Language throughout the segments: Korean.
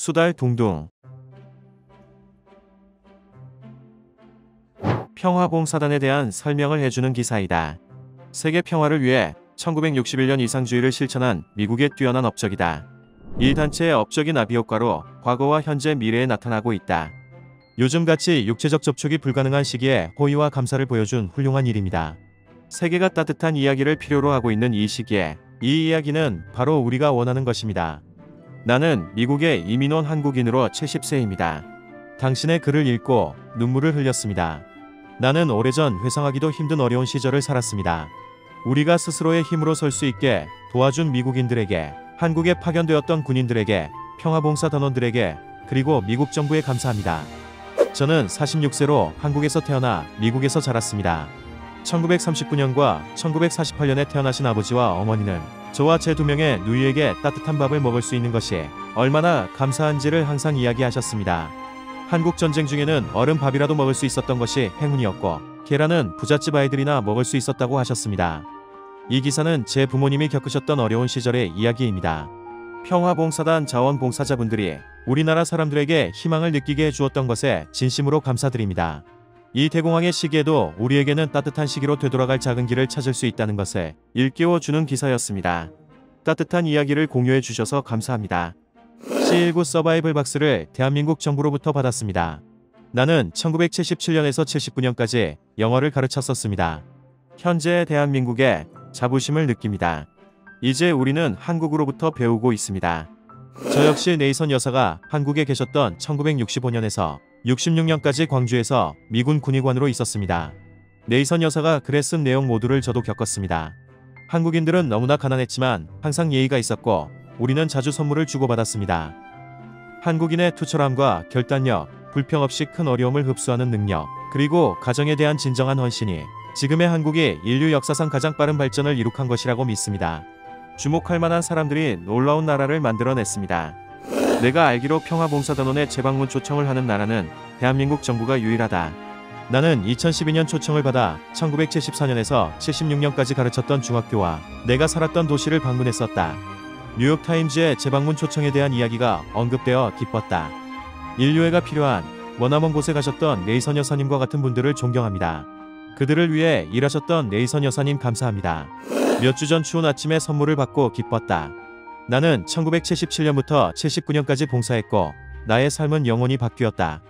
수달 둥둥. 평화봉사단에 대한 설명을 해주는 기사이다. 세계 평화를 위해 1961년 이상주의를 실천한 미국의 뛰어난 업적이다. 이 단체의 업적이 나비 효과로 과거와 현재 미래에 나타나고 있다. 요즘같이 육체적 접촉이 불가능한 시기에 호의와 감사를 보여준 훌륭한 일입니다. 세계가 따뜻한 이야기를 필요로 하고 있는 이 시기에 이 이야기는 바로 우리가 원하는 것입니다. 나는 미국에 이민 온 한국인으로 70세입니다. 당신의 글을 읽고 눈물을 흘렸습니다. 나는 오래전 회상하기도 힘든 어려운 시절을 살았습니다. 우리가 스스로의 힘으로 설 수 있게 도와준 미국인들에게, 한국에 파견되었던 군인들에게, 평화봉사단원들에게, 그리고 미국 정부에 감사합니다. 저는 46세로 한국에서 태어나 미국에서 자랐습니다. 1939년과 1948년에 태어나신 아버지와 어머니는 저와 제 두 명의 누이에게 따뜻한 밥을 먹을 수 있는 것이 얼마나 감사한지를 항상 이야기하셨습니다. 한국 전쟁 중에는 얼음밥이라도 먹을 수 있었던 것이 행운이었고, 계란은 부잣집 아이들이나 먹을 수 있었다고 하셨습니다. 이 기사는 제 부모님이 겪으셨던 어려운 시절의 이야기입니다. 평화봉사단 자원봉사자분들이 우리나라 사람들에게 희망을 느끼게 해주었던 것에 진심으로 감사드립니다. 이 대공황의 시기에도 우리에게는 따뜻한 시기로 되돌아갈 작은 길을 찾을 수 있다는 것을 일깨워주는 기사였습니다. 따뜻한 이야기를 공유해 주셔서 감사합니다. C19 서바이벌 박스를 대한민국 정부로부터 받았습니다. 나는 1977년에서 79년까지 영어를 가르쳤었습니다. 현재 대한민국에 자부심을 느낍니다. 이제 우리는 한국으로부터 배우고 있습니다. 저 역시 네이선 여사가 한국에 계셨던 1965년에서 66년까지 광주에서 미군 군의관으로 있었습니다. 네이선 여사가 글에 쓴 내용 모두를 저도 겪었습니다. 한국인들은 너무나 가난했지만 항상 예의가 있었고 우리는 자주 선물을 주고받았습니다. 한국인의 투철함과 결단력, 불평 없이 큰 어려움을 흡수하는 능력, 그리고 가정에 대한 진정한 헌신이 지금의 한국이 인류 역사상 가장 빠른 발전을 이룩한 것이라고 믿습니다. 주목할 만한 사람들이 놀라운 나라를 만들어냈습니다. 내가 알기로 평화봉사단원에 재방문 초청을 하는 나라는 대한민국 정부가 유일하다. 나는 2012년 초청을 받아 1974년에서 76년까지 가르쳤던 중학교와 내가 살았던 도시를 방문했었다. 뉴욕타임즈의 재방문 초청에 대한 이야기가 언급되어 기뻤다. 인류애가 필요한 머나먼 곳에 가셨던 네이선 여사님과 같은 분들을 존경합니다. 그들을 위해 일하셨던 네이선 여사님 감사합니다. 몇 주 전 추운 아침에 선물을 받고 기뻤다. 나는 1977년부터 79년까지 봉사했고 나의 삶은 영원히 바뀌었다.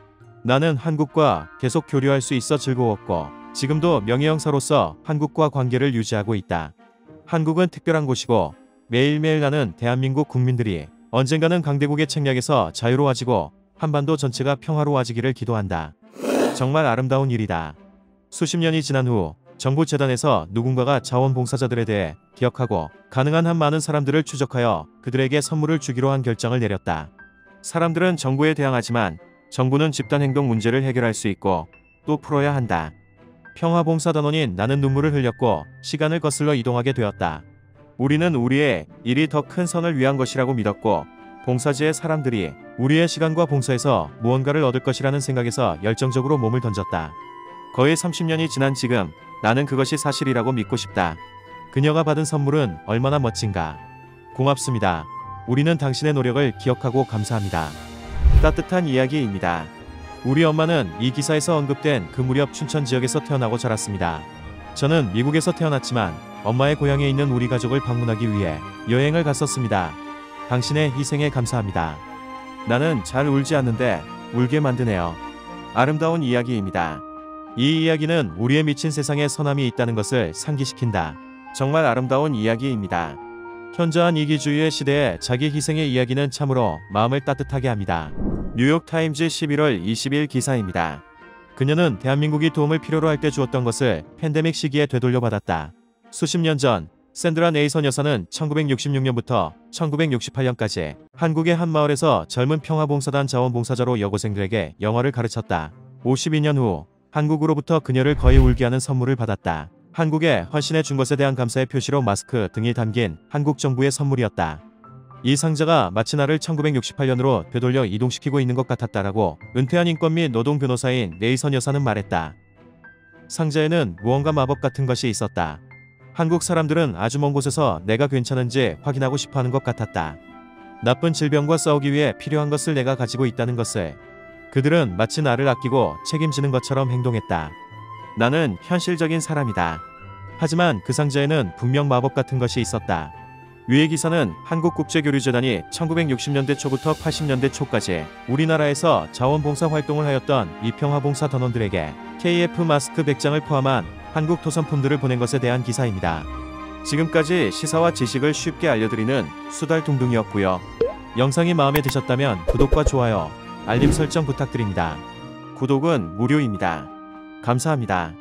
나는 한국과 계속 교류할 수 있어 즐거웠고 지금도 명예형사로서 한국과 관계를 유지하고 있다. 한국은 특별한 곳이고 매일매일 나는 대한민국 국민들이 언젠가는 강대국의 책략에서 자유로워지고 한반도 전체가 평화로워지기를 기도한다. 정말 아름다운 일이다. 수십 년이 지난 후 정부 재단에서 누군가가 자원봉사자들에 대해 기억하고 가능한 한 많은 사람들을 추적하여 그들에게 선물을 주기로 한 결정을 내렸다. 사람들은 정부에 대항하지만 정부는 집단행동 문제를 해결할 수 있고 또 풀어야 한다. 평화봉사단원인 나는 눈물을 흘렸고 시간을 거슬러 이동하게 되었다. 우리는 우리의 일이 더 큰 선을 위한 것이라고 믿었고 봉사지의 사람들이 우리의 시간과 봉사에서 무언가를 얻을 것이라는 생각에서 열정적으로 몸을 던졌다. 거의 30년이 지난 지금 나는 그것이 사실이라고 믿고 싶다. 그녀가 받은 선물은 얼마나 멋진가. 고맙습니다. 우리는 당신의 노력을 기억하고 감사합니다. 따뜻한 이야기입니다. 우리 엄마는 이 기사에서 언급된 그 무렵 춘천 지역에서 태어나고 자랐습니다. 저는 미국에서 태어났지만 엄마의 고향에 있는 우리 가족을 방문하기 위해 여행을 갔었습니다. 당신의 희생에 감사합니다. 나는 잘 울지 않는데 울게 만드네요. 아름다운 이야기입니다. 이 이야기는 우리의 미친 세상에 선함이 있다는 것을 상기시킨다. 정말 아름다운 이야기입니다. 현저한 이기주의의 시대에 자기 희생의 이야기는 참으로 마음을 따뜻하게 합니다. 뉴욕타임즈 11월 20일 기사입니다. 그녀는 대한민국이 도움을 필요로 할 때 주었던 것을 팬데믹 시기에 되돌려받았다. 수십 년 전 샌드라 네이선 여사는 1966년부터 1968년까지 한국의 한 마을에서 젊은 평화봉사단 자원봉사자로 여고생들에게 영어를 가르쳤다. 52년 후 한국으로부터 그녀를 거의 울게 하는 선물을 받았다. 한국에 헌신해 준 것에 대한 감사의 표시로 마스크 등이 담긴 한국 정부의 선물이었다. 이 상자가 마치 나를 1968년으로 되돌려 이동시키고 있는 것 같았다라고 은퇴한 인권 및 노동 변호사인 네이선 여사는 말했다. 상자에는 무언가 마법 같은 것이 있었다. 한국 사람들은 아주 먼 곳에서 내가 괜찮은지 확인하고 싶어하는 것 같았다. 나쁜 질병과 싸우기 위해 필요한 것을 내가 가지고 있다는 것을. 그들은 마치 나를 아끼고 책임지는 것처럼 행동했다. 나는 현실적인 사람이다. 하지만 그 상자에는 분명 마법 같은 것이 있었다. 위의 기사는 한국국제교류재단이 1960년대 초부터 80년대 초까지 우리나라에서 자원봉사 활동을 하였던 이평화봉사 단원들에게 KF 마스크 100장을 포함한 한국 토산품들을 보낸 것에 대한 기사입니다. 지금까지 시사와 지식을 쉽게 알려드리는 수달둥둥이었고요. 영상이 마음에 드셨다면 구독과 좋아요, 알림 설정 부탁드립니다. 구독은 무료입니다. 감사합니다.